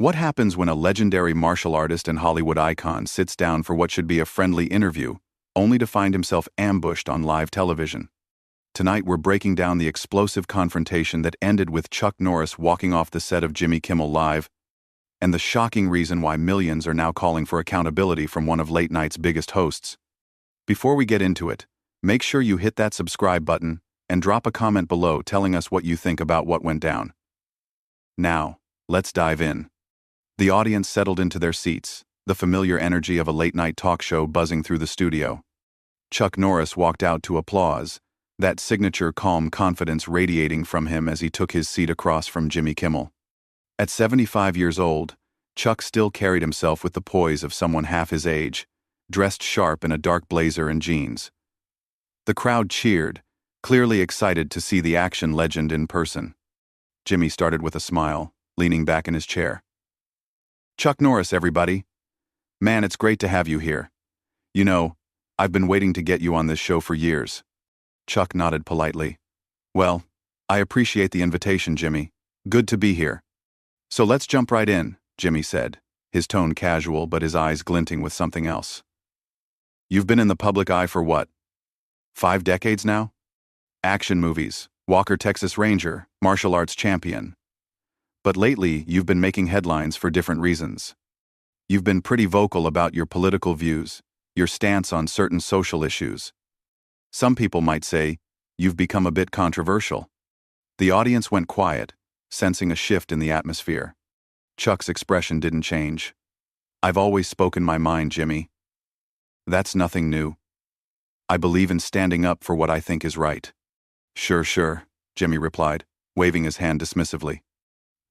What happens when a legendary martial artist and Hollywood icon sits down for what should be a friendly interview, only to find himself ambushed on live television? Tonight we're breaking down the explosive confrontation that ended with Chuck Norris walking off the set of Jimmy Kimmel Live, and the shocking reason why millions are now calling for accountability from one of late night's biggest hosts. Before we get into it, make sure you hit that subscribe button and drop a comment below telling us what you think about what went down. Now, let's dive in. The audience settled into their seats, the familiar energy of a late-night talk show buzzing through the studio. Chuck Norris walked out to applause, that signature calm confidence radiating from him as he took his seat across from Jimmy Kimmel. At 75 years old, Chuck still carried himself with the poise of someone half his age, dressed sharp in a dark blazer and jeans. The crowd cheered, clearly excited to see the action legend in person. Jimmy started with a smile, leaning back in his chair. "Chuck Norris, everybody. Man, it's great to have you here. You know, I've been waiting to get you on this show for years." Chuck nodded politely. "Well, I appreciate the invitation, Jimmy. Good to be here. So let's jump right in," Jimmy said, his tone casual but his eyes glinting with something else. "You've been in the public eye for what? 5 decades now? Action movies, Walker Texas Ranger, martial arts champion. But lately, you've been making headlines for different reasons. You've been pretty vocal about your political views, your stance on certain social issues. Some people might say, you've become a bit controversial." The audience went quiet, sensing a shift in the atmosphere. Chuck's expression didn't change. "I've always spoken my mind, Jimmy. That's nothing new. I believe in standing up for what I think is right." Sure, Jimmy replied, waving his hand dismissively.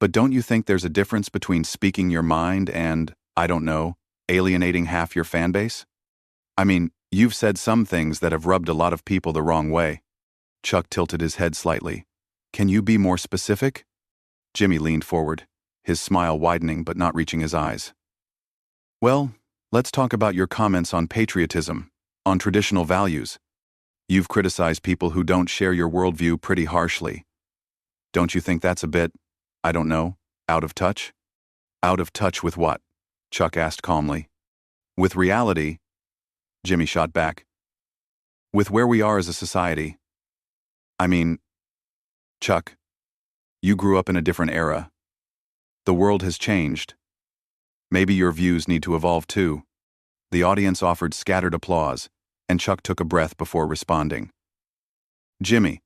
"But don't you think there's a difference between speaking your mind and, I don't know, alienating half your fan base? I mean, you've said some things that have rubbed a lot of people the wrong way." Chuck tilted his head slightly. "Can you be more specific?" Jimmy leaned forward, his smile widening but not reaching his eyes. "Well, let's talk about your comments on patriotism, on traditional values. You've criticized people who don't share your worldview pretty harshly. Don't you think that's a bit, I don't know, out of touch?" "Out of touch with what?" Chuck asked calmly. "With reality," Jimmy shot back. "With where we are as a society. I mean, Chuck, you grew up in a different era. The world has changed. Maybe your views need to evolve too." The audience offered scattered applause, and Chuck took a breath before responding. "Jimmy,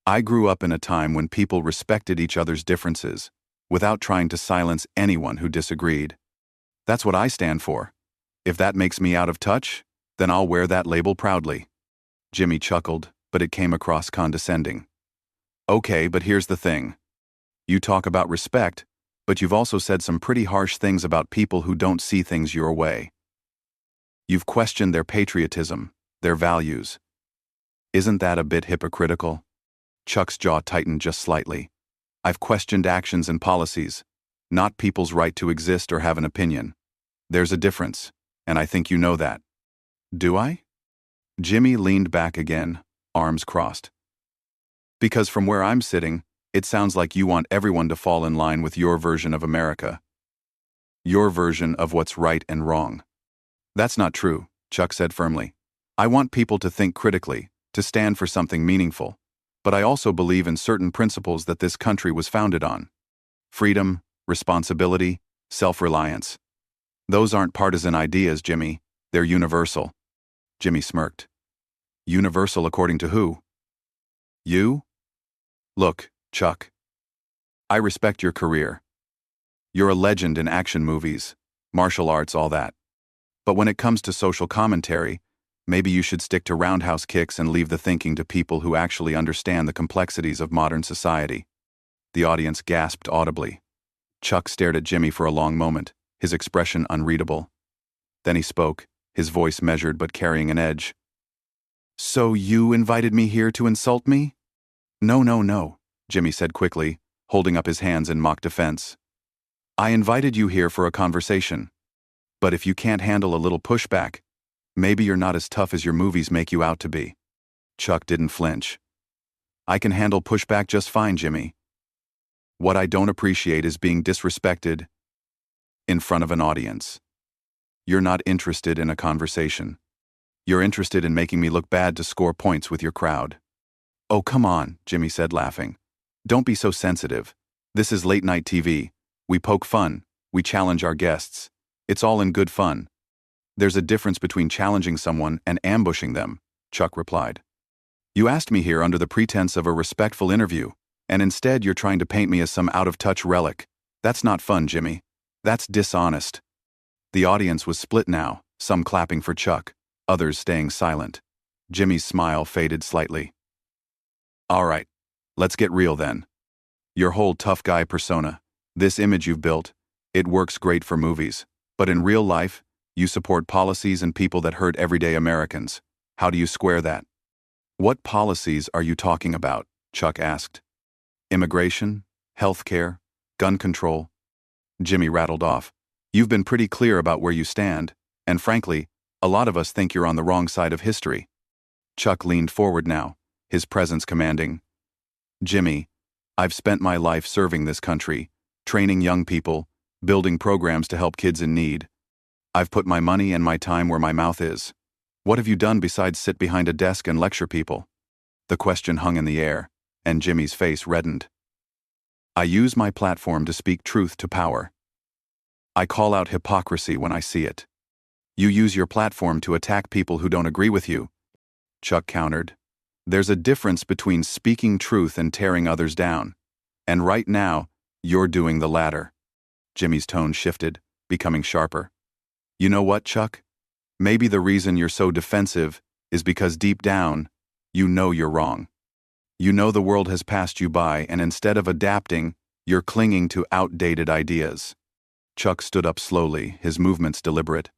I grew up in a time when people respected each other's differences, without trying to silence anyone who disagreed. That's what I stand for. If that makes me out of touch, then I'll wear that label proudly." Jimmy chuckled, but it came across condescending. "Okay, but here's the thing. You talk about respect, but you've also said some pretty harsh things about people who don't see things your way. You've questioned their patriotism, their values. Isn't that a bit hypocritical?" Chuck's jaw tightened just slightly. "I've questioned actions and policies, not people's right to exist or have an opinion. There's a difference, and I think you know that." "Do I?" Jimmy leaned back again, arms crossed. "Because from where I'm sitting, it sounds like you want everyone to fall in line with your version of America. Your version of what's right and wrong." "That's not true," Chuck said firmly. "I want people to think critically, to stand for something meaningful. But I also believe in certain principles that this country was founded on. Freedom, responsibility, self-reliance. Those aren't partisan ideas, Jimmy. They're universal." Jimmy smirked. "Universal according to who?" "You?" "Look, Chuck. I respect your career. You're a legend in action movies, martial arts, all that. But when it comes to social commentary, maybe you should stick to roundhouse kicks and leave the thinking to people who actually understand the complexities of modern society." The audience gasped audibly. Chuck stared at Jimmy for a long moment, his expression unreadable. Then he spoke, his voice measured but carrying an edge. "So you invited me here to insult me?" No, Jimmy said quickly, holding up his hands in mock defense. "I invited you here for a conversation. But if you can't handle a little pushback, maybe you're not as tough as your movies make you out to be." Chuck didn't flinch. "I can handle pushback just fine, Jimmy. What I don't appreciate is being disrespected, in front of an audience. You're not interested in a conversation. You're interested in making me look bad to score points with your crowd. Oh, come on, Jimmy said, laughing. Don't be so sensitive. This is late-night TV. We poke fun. We challenge our guests. It's all in good fun. There's a difference between challenging someone and ambushing them, Chuck replied. You asked me here under the pretense of a respectful interview, and instead you're trying to paint me as some out-of-touch relic. That's not fun, Jimmy. That's dishonest. The audience was split now, some clapping for Chuck, others staying silent. Jimmy's smile faded slightly. All right, let's get real then. Your whole tough guy persona, this image you've built, it works great for movies, but in real life, you support policies and people that hurt everyday Americans. How do you square that? What policies are you talking about? Chuck asked. Immigration? Healthcare? Gun control? Jimmy rattled off. You've been pretty clear about where you stand, and frankly, a lot of us think you're on the wrong side of history. Chuck leaned forward now, his presence commanding. Jimmy, I've spent my life serving this country, training young people, building programs to help kids in need. I've put my money and my time where my mouth is. What have you done besides sit behind a desk and lecture people? The question hung in the air, and Jimmy's face reddened. I use my platform to speak truth to power. I call out hypocrisy when I see it. You use your platform to attack people who don't agree with you. Chuck countered. There's a difference between speaking truth and tearing others down. And right now, you're doing the latter. Jimmy's tone shifted, becoming sharper. You know what, Chuck? Maybe the reason you're so defensive is because deep down, you know you're wrong. You know the world has passed you by, and instead of adapting, you're clinging to outdated ideas. Chuck stood up slowly, his movements deliberate.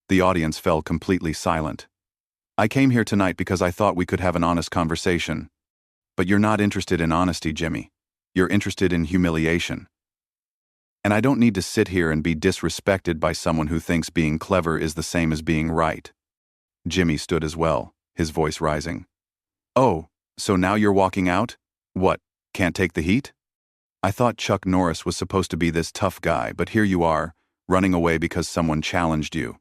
The audience fell completely silent. I came here tonight because I thought we could have an honest conversation. But you're not interested in honesty, Jimmy. You're interested in humiliation. And I don't need to sit here and be disrespected by someone who thinks being clever is the same as being right. Jimmy stood as well, his voice rising. Oh, so now you're walking out? What, can't take the heat? I thought Chuck Norris was supposed to be this tough guy, but here you are, running away because someone challenged you.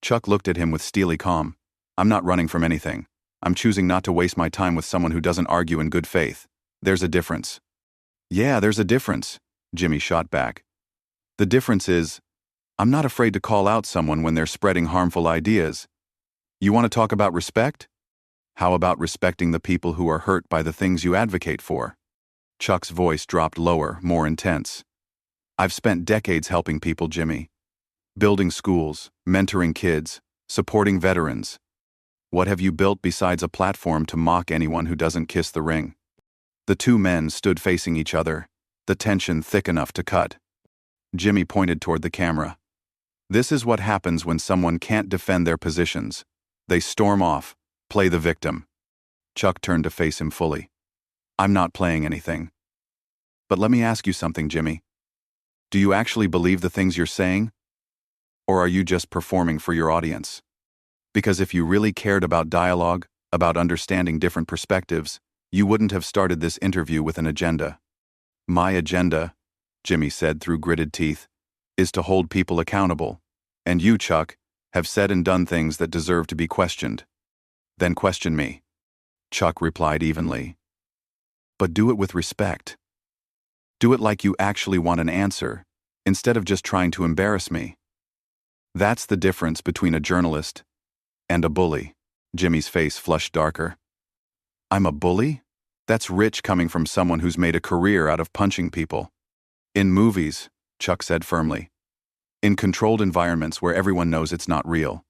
Chuck looked at him with steely calm. I'm not running from anything. I'm choosing not to waste my time with someone who doesn't argue in good faith. There's a difference. Yeah, there's a difference, Jimmy shot back. The difference is, I'm not afraid to call out someone when they're spreading harmful ideas. You want to talk about respect? How about respecting the people who are hurt by the things you advocate for? Chuck's voice dropped lower, more intense. I've spent decades helping people, Jimmy. Building schools, mentoring kids, supporting veterans. What have you built besides a platform to mock anyone who doesn't kiss the ring? The two men stood facing each other, the tension thick enough to cut. Jimmy pointed toward the camera. This is what happens when someone can't defend their positions. They storm off, play the victim. Chuck turned to face him fully. I'm not playing anything. But let me ask you something, Jimmy. Do you actually believe the things you're saying? Or are you just performing for your audience? Because if you really cared about dialogue, about understanding different perspectives, you wouldn't have started this interview with an agenda. My agenda, Jimmy said through gritted teeth, is to hold people accountable. And you, Chuck, have said and done things that deserve to be questioned. Then question me. Chuck replied evenly. But do it with respect. Do it like you actually want an answer, instead of just trying to embarrass me. That's the difference between a journalist and a bully. Jimmy's face flushed darker. I'm a bully? That's rich coming from someone who's made a career out of punching people. In movies, Chuck said firmly. In controlled environments where everyone knows it's not real.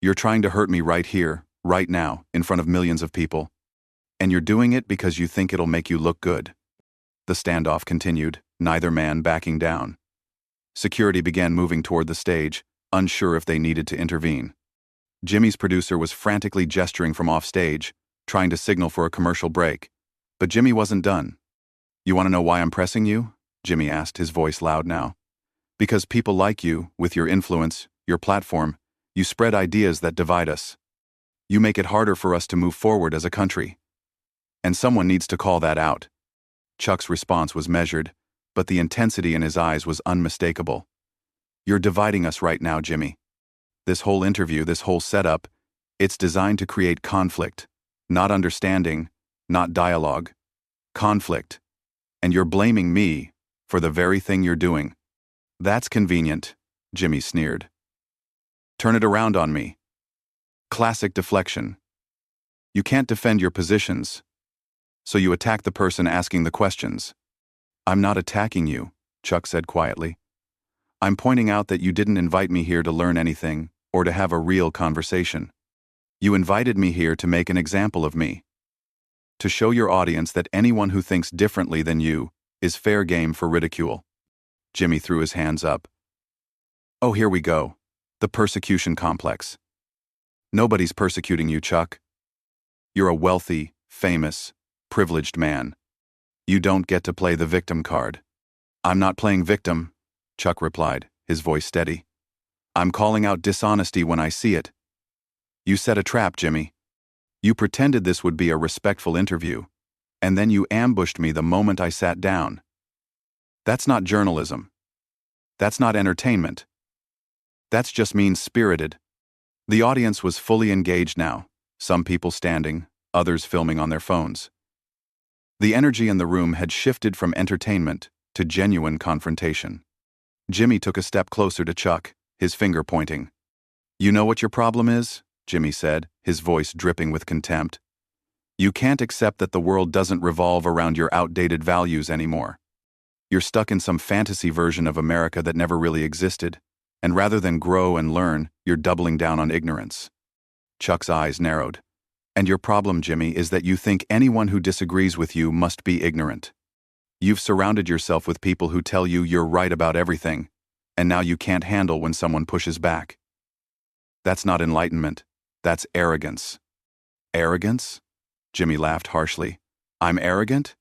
You're trying to hurt me right here, right now, in front of millions of people. And you're doing it because you think it'll make you look good. The standoff continued, neither man backing down. Security began moving toward the stage, unsure if they needed to intervene. Jimmy's producer was frantically gesturing from off stage, trying to signal for a commercial break. But Jimmy wasn't done. You want to know why I'm pressing you? Jimmy asked, his voice loud now. Because people like you, with your influence, your platform, you spread ideas that divide us. You make it harder for us to move forward as a country. And someone needs to call that out. Chuck's response was measured, but the intensity in his eyes was unmistakable. You're dividing us right now, Jimmy. This whole interview, this whole setup, it's designed to create conflict, not understanding, not dialogue. Conflict. And you're blaming me for the very thing you're doing. That's convenient, Jimmy sneered. Turn it around on me. Classic deflection. You can't defend your positions, so you attack the person asking the questions. I'm not attacking you, Chuck said quietly. I'm pointing out that you didn't invite me here to learn anything or to have a real conversation. You invited me here to make an example of me. To show your audience that anyone who thinks differently than you is fair game for ridicule. Jimmy threw his hands up. Oh, here we go. The persecution complex. Nobody's persecuting you, Chuck. You're a wealthy, famous, privileged man. You don't get to play the victim card. I'm not playing victim, Chuck replied, his voice steady. I'm calling out dishonesty when I see it. You set a trap, Jimmy. You pretended this would be a respectful interview, and then you ambushed me the moment I sat down. That's not journalism. That's not entertainment. That's just mean-spirited. The audience was fully engaged now, some people standing, others filming on their phones. The energy in the room had shifted from entertainment to genuine confrontation. Jimmy took a step closer to Chuck, his finger pointing. You know what your problem is? Jimmy said, his voice dripping with contempt. You can't accept that the world doesn't revolve around your outdated values anymore. You're stuck in some fantasy version of America that never really existed, and rather than grow and learn, you're doubling down on ignorance. Chuck's eyes narrowed. And your problem, Jimmy, is that you think anyone who disagrees with you must be ignorant. You've surrounded yourself with people who tell you you're right about everything, and now you can't handle when someone pushes back. That's not enlightenment. That's arrogance. Arrogance? Jimmy laughed harshly. I'm arrogant?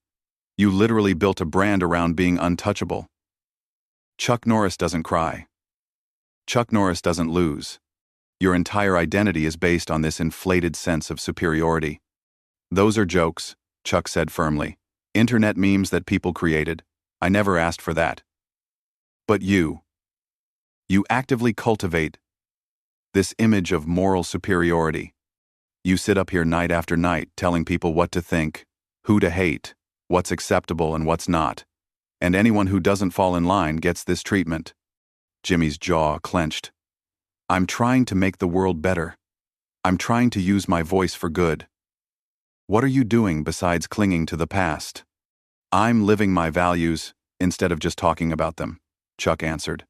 You literally built a brand around being untouchable. Chuck Norris doesn't cry. Chuck Norris doesn't lose. Your entire identity is based on this inflated sense of superiority. Those are jokes, Chuck said firmly. Internet memes that people created. I never asked for that. But you actively cultivate this image of moral superiority. You sit up here night after night telling people what to think, who to hate, what's acceptable and what's not. And anyone who doesn't fall in line gets this treatment. Jimmy's jaw clenched. I'm trying to make the world better. I'm trying to use my voice for good. What are you doing besides clinging to the past? I'm living my values instead of just talking about them, Chuck answered.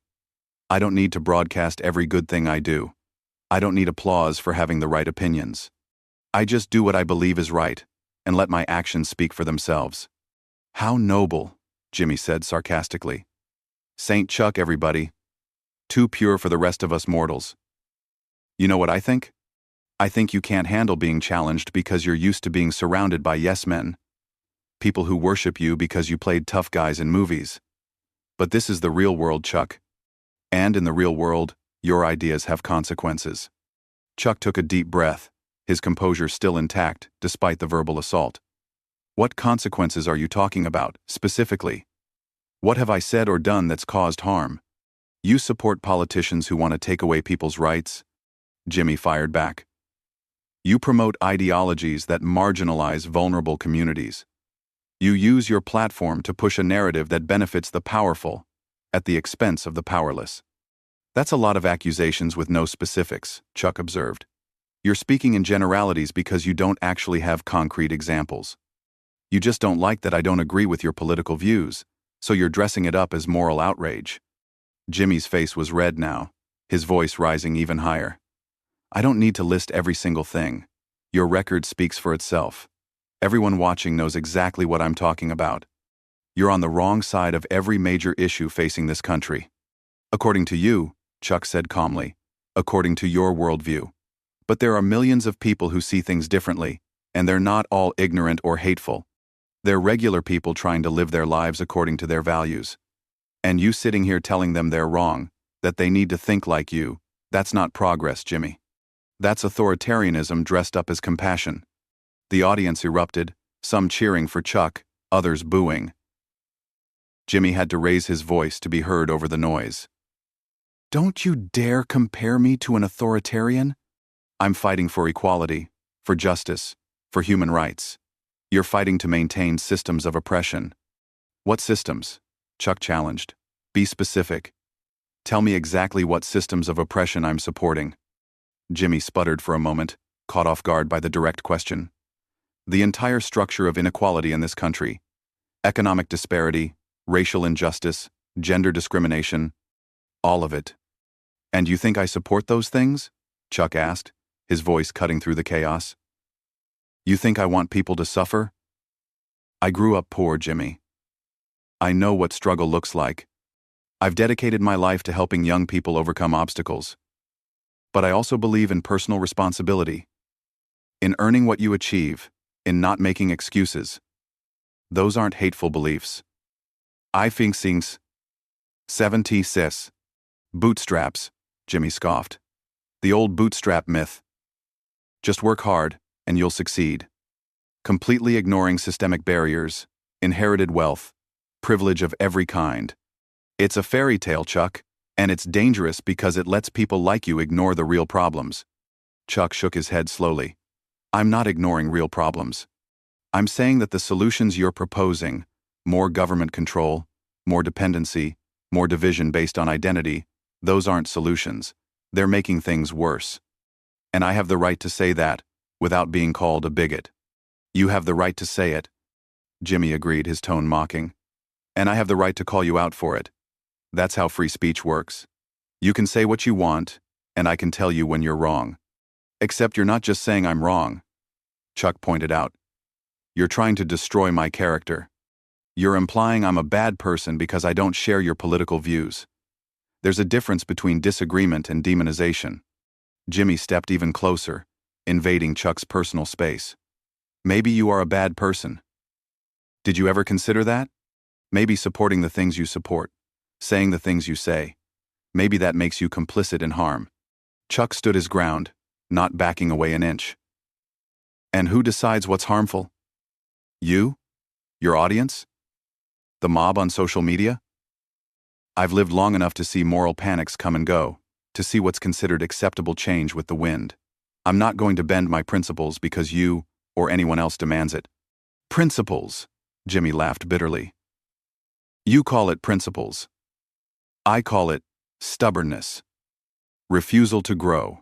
I don't need to broadcast every good thing I do. I don't need applause for having the right opinions. I just do what I believe is right and let my actions speak for themselves. How noble, Jimmy said sarcastically. Saint Chuck, everybody. Too pure for the rest of us mortals. You know what I think? I think you can't handle being challenged because you're used to being surrounded by yes men. People who worship you because you played tough guys in movies. But this is the real world, Chuck. And in the real world, your ideas have consequences. Chuck took a deep breath, his composure still intact despite the verbal assault. What consequences are you talking about, specifically? What have I said or done that's caused harm? You support politicians who want to take away people's rights? Jimmy fired back. You promote ideologies that marginalize vulnerable communities. You use your platform to push a narrative that benefits the powerful at the expense of the powerless. That's a lot of accusations with no specifics, Chuck observed. You're speaking in generalities because you don't actually have concrete examples. You just don't like that I don't agree with your political views, so you're dressing it up as moral outrage. Jimmy's face was red now, his voice rising even higher. I don't need to list every single thing. Your record speaks for itself. Everyone watching knows exactly what I'm talking about. You're on the wrong side of every major issue facing this country. According to you, Chuck said calmly, according to your worldview. But there are millions of people who see things differently, and they're not all ignorant or hateful. They're regular people trying to live their lives according to their values. And you sitting here telling them they're wrong, that they need to think like you, that's not progress, Jimmy. That's authoritarianism dressed up as compassion. The audience erupted, some cheering for Chuck, others booing. Jimmy had to raise his voice to be heard over the noise. Don't you dare compare me to an authoritarian. I'm fighting for equality, for justice, for human rights. You're fighting to maintain systems of oppression. What systems? Chuck challenged. Be specific. Tell me exactly what systems of oppression I'm supporting. Jimmy sputtered for a moment, caught off guard by the direct question. The entire structure of inequality in this country. Economic disparity, racial injustice, gender discrimination. All of it. And you think I support those things? Chuck asked, his voice cutting through the chaos. You think I want people to suffer? I grew up poor, Jimmy. I know what struggle looks like. I've dedicated my life to helping young people overcome obstacles. But I also believe in personal responsibility. In earning what you achieve, in not making excuses. Those aren't hateful beliefs. I think things. 70 sis. Bootstraps, Jimmy scoffed. The old bootstrap myth. Just work hard, and you'll succeed. Completely ignoring systemic barriers, inherited wealth, privilege of every kind. It's a fairy tale, Chuck, and it's dangerous because it lets people like you ignore the real problems. Chuck shook his head slowly. I'm not ignoring real problems. I'm saying that the solutions you're proposing, more government control, more dependency, more division based on identity, those aren't solutions. They're making things worse. And I have the right to say that, without being called a bigot. You have the right to say it. Jimmy agreed, his tone mocking. And I have the right to call you out for it. That's how free speech works. You can say what you want, and I can tell you when you're wrong. Except you're not just saying I'm wrong. Chuck pointed out. You're trying to destroy my character. You're implying I'm a bad person because I don't share your political views. There's a difference between disagreement and demonization. Jimmy stepped even closer, invading Chuck's personal space. Maybe you are a bad person. Did you ever consider that? Maybe supporting the things you support, saying the things you say. Maybe that makes you complicit in harm. Chuck stood his ground, not backing away an inch. And who decides what's harmful? You? Your audience? The mob on social media? I've lived long enough to see moral panics come and go, to see what's considered acceptable change with the wind. I'm not going to bend my principles because you or anyone else demands it. Principles, Jimmy laughed bitterly. You call it principles. I call it stubbornness. Refusal to grow.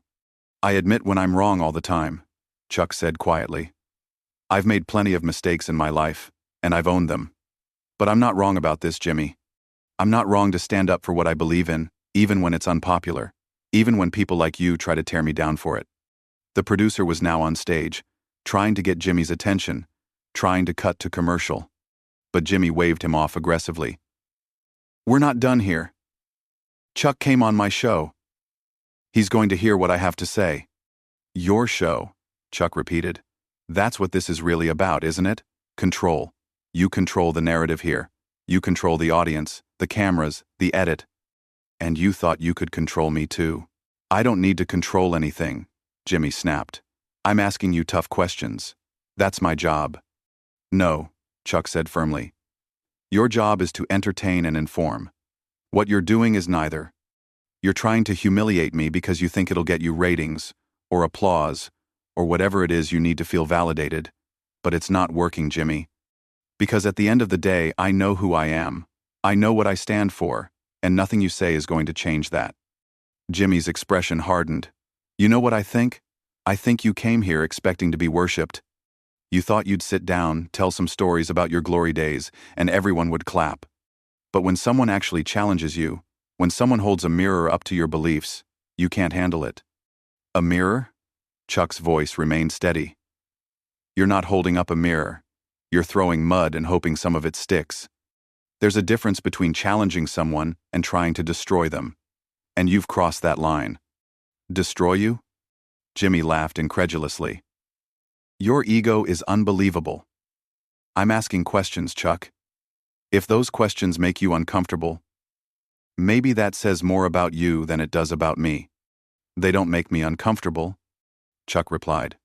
I admit when I'm wrong all the time, Chuck said quietly. I've made plenty of mistakes in my life, and I've owned them. But I'm not wrong about this, Jimmy. I'm not wrong to stand up for what I believe in, even when it's unpopular, even when people like you try to tear me down for it. The producer was now on stage, trying to get Jimmy's attention, trying to cut to commercial. But Jimmy waved him off aggressively. We're not done here. Chuck came on my show. He's going to hear what I have to say. Your show, Chuck repeated. That's what this is really about, isn't it? Control. You control the narrative here. You control the audience, the cameras, the edit. And you thought you could control me too. I don't need to control anything, Jimmy snapped. I'm asking you tough questions. That's my job. No, Chuck said firmly. Your job is to entertain and inform. What you're doing is neither. You're trying to humiliate me because you think it'll get you ratings, or applause, or whatever it is you need to feel validated. But it's not working, Jimmy. Because at the end of the day, I know who I am. I know what I stand for, and nothing you say is going to change that. Jimmy's expression hardened. You know what I think? I think you came here expecting to be worshipped. You thought you'd sit down, tell some stories about your glory days, and everyone would clap. But when someone actually challenges you, when someone holds a mirror up to your beliefs, you can't handle it. A mirror? Chuck's voice remained steady. You're not holding up a mirror. You're throwing mud and hoping some of it sticks. There's a difference between challenging someone and trying to destroy them. And you've crossed that line. Destroy you? Jimmy laughed incredulously. Your ego is unbelievable. I'm asking questions, Chuck. If those questions make you uncomfortable, maybe that says more about you than it does about me. They don't make me uncomfortable, Chuck replied.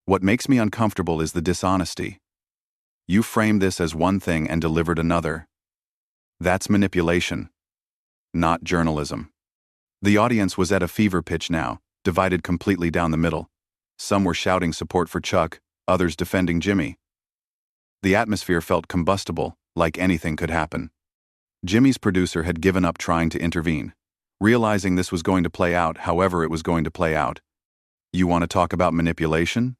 What makes me uncomfortable is the dishonesty. You framed this as one thing and delivered another. That's manipulation, not journalism. The audience was at a fever pitch now, divided completely down the middle. Some were shouting support for Chuck, others defending Jimmy. The atmosphere felt combustible, like anything could happen. Jimmy's producer had given up trying to intervene, realizing this was going to play out however it was going to play out. You want to talk about manipulation?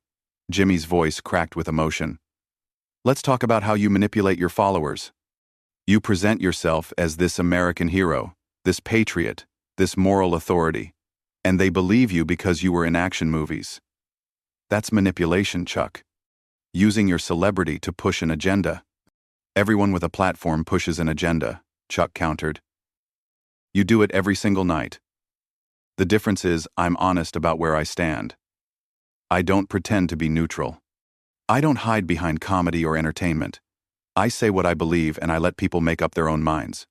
Jimmy's voice cracked with emotion. Let's talk about how you manipulate your followers. You present yourself as this American hero, this patriot, this moral authority, and they believe you because you were in action movies. That's manipulation, Chuck. Using your celebrity to push an agenda. Everyone with a platform pushes an agenda, Chuck countered. You do it every single night. The difference is I'm honest about where I stand. I don't pretend to be neutral. I don't hide behind comedy or entertainment. I say what I believe and I let people make up their own minds.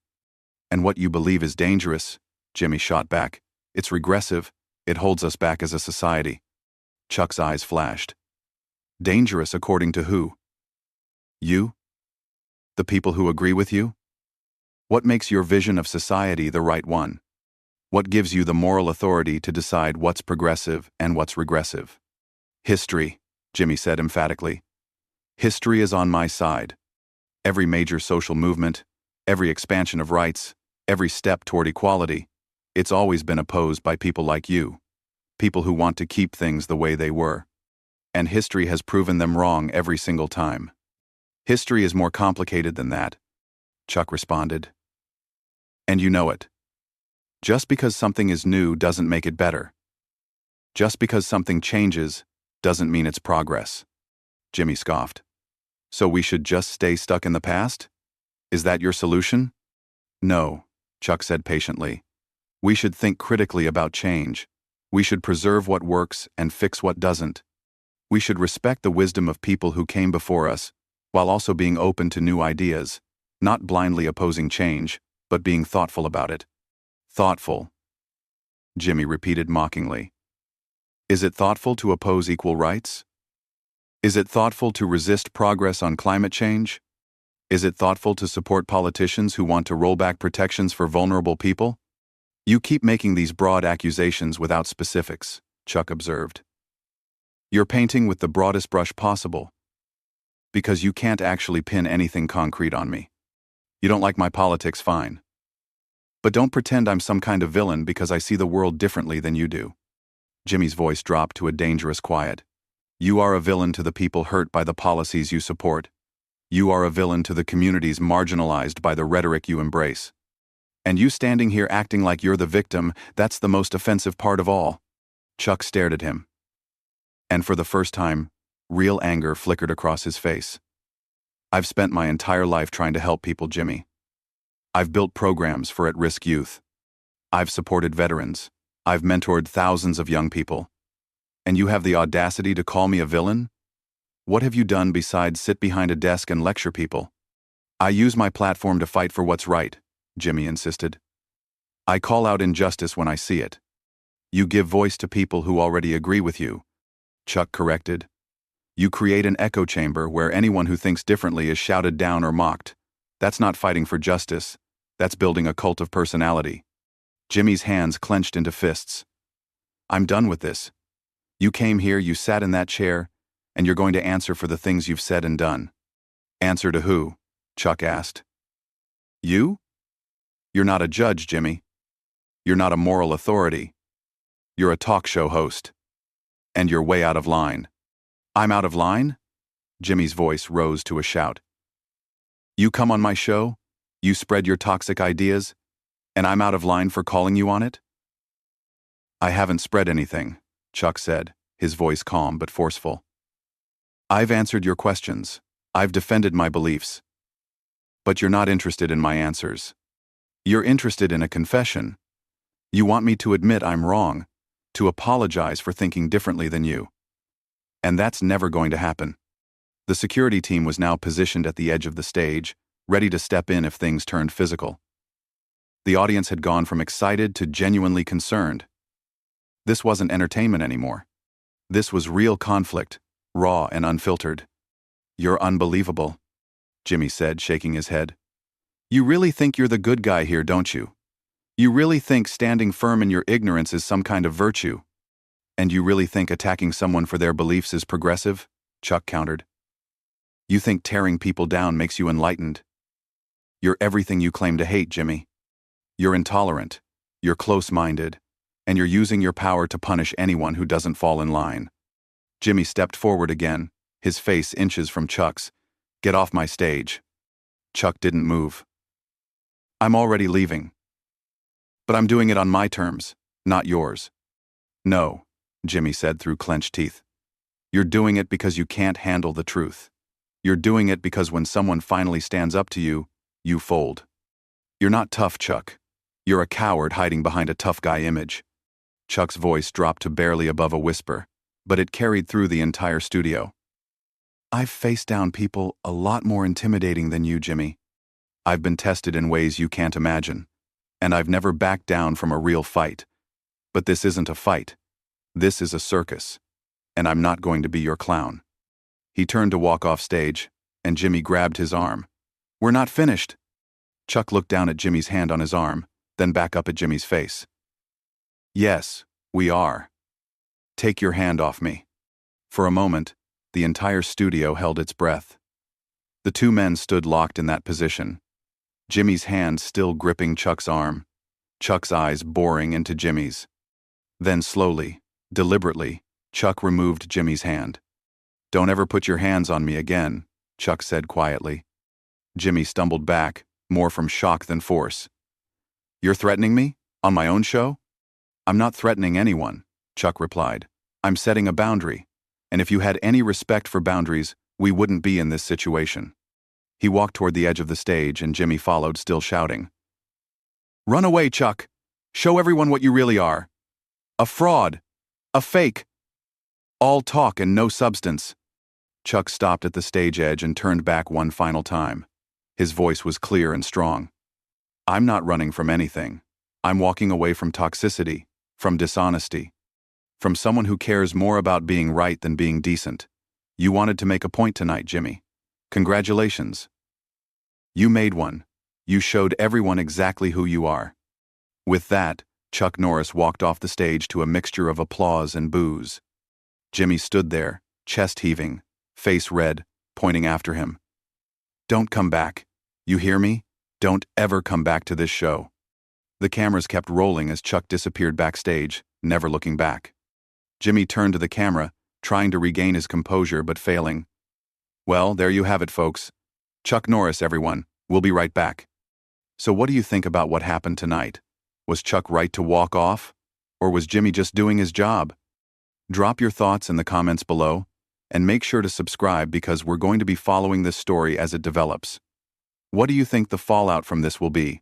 And what you believe is dangerous, Jimmy shot back. It's regressive. It holds us back as a society. Chuck's eyes flashed. Dangerous according to who? You? The people who agree with you? What makes your vision of society the right one? What gives you the moral authority to decide what's progressive and what's regressive? History, Jimmy said emphatically. History is on my side. Every major social movement, every expansion of rights, every step toward equality, it's always been opposed by people like you, people who want to keep things the way they were. And history has proven them wrong every single time. History is more complicated than that, Chuck responded. And you know it. Just because something is new doesn't make it better. Just because something changes doesn't mean it's progress. Jimmy scoffed. So we should just stay stuck in the past? Is that your solution? No, Chuck said patiently. We should think critically about change. We should preserve what works and fix what doesn't. We should respect the wisdom of people who came before us, while also being open to new ideas, not blindly opposing change, but being thoughtful about it. Thoughtful, Jimmy repeated mockingly. Is it thoughtful to oppose equal rights? Is it thoughtful to resist progress on climate change? Is it thoughtful to support politicians who want to roll back protections for vulnerable people? You keep making these broad accusations without specifics, Chuck observed. You're painting with the broadest brush possible, because you can't actually pin anything concrete on me. You don't like my politics, fine. But don't pretend I'm some kind of villain because I see the world differently than you do. Jimmy's voice dropped to a dangerous quiet. You are a villain to the people hurt by the policies you support. You are a villain to the communities marginalized by the rhetoric you embrace. And you standing here acting like you're the victim, that's the most offensive part of all. Chuck stared at him. And for the first time, real anger flickered across his face. I've spent my entire life trying to help people, Jimmy. I've built programs for at-risk youth. I've supported veterans. I've mentored thousands of young people. And you have the audacity to call me a villain? What have you done besides sit behind a desk and lecture people? I use my platform to fight for what's right, Jimmy insisted. I call out injustice when I see it. You give voice to people who already agree with you, Chuck corrected. You create an echo chamber where anyone who thinks differently is shouted down or mocked. That's not fighting for justice. That's building a cult of personality. Jimmy's hands clenched into fists. I'm done with this. You came here, you sat in that chair, and you're going to answer for the things you've said and done. Answer to who? Chuck asked. You? You're not a judge, Jimmy. You're not a moral authority. You're a talk show host. And you're way out of line. I'm out of line? Jimmy's voice rose to a shout. You come on my show, you spread your toxic ideas, and I'm out of line for calling you on it? I haven't spread anything, Chuck said, his voice calm but forceful. I've answered your questions. I've defended my beliefs. But you're not interested in my answers. You're interested in a confession. You want me to admit I'm wrong, to apologize for thinking differently than you. And that's never going to happen. The security team was now positioned at the edge of the stage, ready to step in if things turned physical. The audience had gone from excited to genuinely concerned. This wasn't entertainment anymore. This was real conflict, raw and unfiltered. You're unbelievable, Jimmy said, shaking his head. You really think you're the good guy here, don't you? You really think standing firm in your ignorance is some kind of virtue? And you really think attacking someone for their beliefs is progressive? Chuck countered. You think tearing people down makes you enlightened? You're everything you claim to hate, Jimmy. You're intolerant, you're close-minded, and you're using your power to punish anyone who doesn't fall in line. Jimmy stepped forward again, his face inches from Chuck's. Get off my stage. Chuck didn't move. I'm already leaving. But I'm doing it on my terms, not yours. No, Jimmy said through clenched teeth. You're doing it because you can't handle the truth. You're doing it because when someone finally stands up to you, you fold. You're not tough, Chuck. You're a coward hiding behind a tough guy image. Chuck's voice dropped to barely above a whisper, but it carried through the entire studio. I've faced down people a lot more intimidating than you, Jimmy. I've been tested in ways you can't imagine, and I've never backed down from a real fight. But this isn't a fight. This is a circus, and I'm not going to be your clown. He turned to walk off stage, and Jimmy grabbed his arm. We're not finished. Chuck looked down at Jimmy's hand on his arm, then back up at Jimmy's face. Yes, we are. Take your hand off me. For a moment, the entire studio held its breath. The two men stood locked in that position, Jimmy's hand still gripping Chuck's arm, Chuck's eyes boring into Jimmy's. Then slowly, deliberately, Chuck removed Jimmy's hand. Don't ever put your hands on me again, Chuck said quietly. Jimmy stumbled back, more from shock than force. You're threatening me? On my own show? I'm not threatening anyone, Chuck replied. I'm setting a boundary, and if you had any respect for boundaries, we wouldn't be in this situation. He walked toward the edge of the stage, and Jimmy followed, still shouting. Run away, Chuck! Show everyone what you really are. A fraud! A fake! All talk and no substance. Chuck stopped at the stage edge and turned back one final time. His voice was clear and strong. I'm not running from anything. I'm walking away from toxicity, from dishonesty, from someone who cares more about being right than being decent. You wanted to make a point tonight, Jimmy. Congratulations. You made one. You showed everyone exactly who you are. With that, Chuck Norris walked off the stage to a mixture of applause and boos. Jimmy stood there, chest heaving, face red, pointing after him. Don't come back. You hear me? Don't ever come back to this show. The cameras kept rolling as Chuck disappeared backstage, never looking back. Jimmy turned to the camera, trying to regain his composure but failing. Well, there you have it, folks. Chuck Norris, everyone. We'll be right back. So what do you think about what happened tonight? Was Chuck right to walk off? Or was Jimmy just doing his job? Drop your thoughts in the comments below, and make sure to subscribe because we're going to be following this story as it develops. What do you think the fallout from this will be?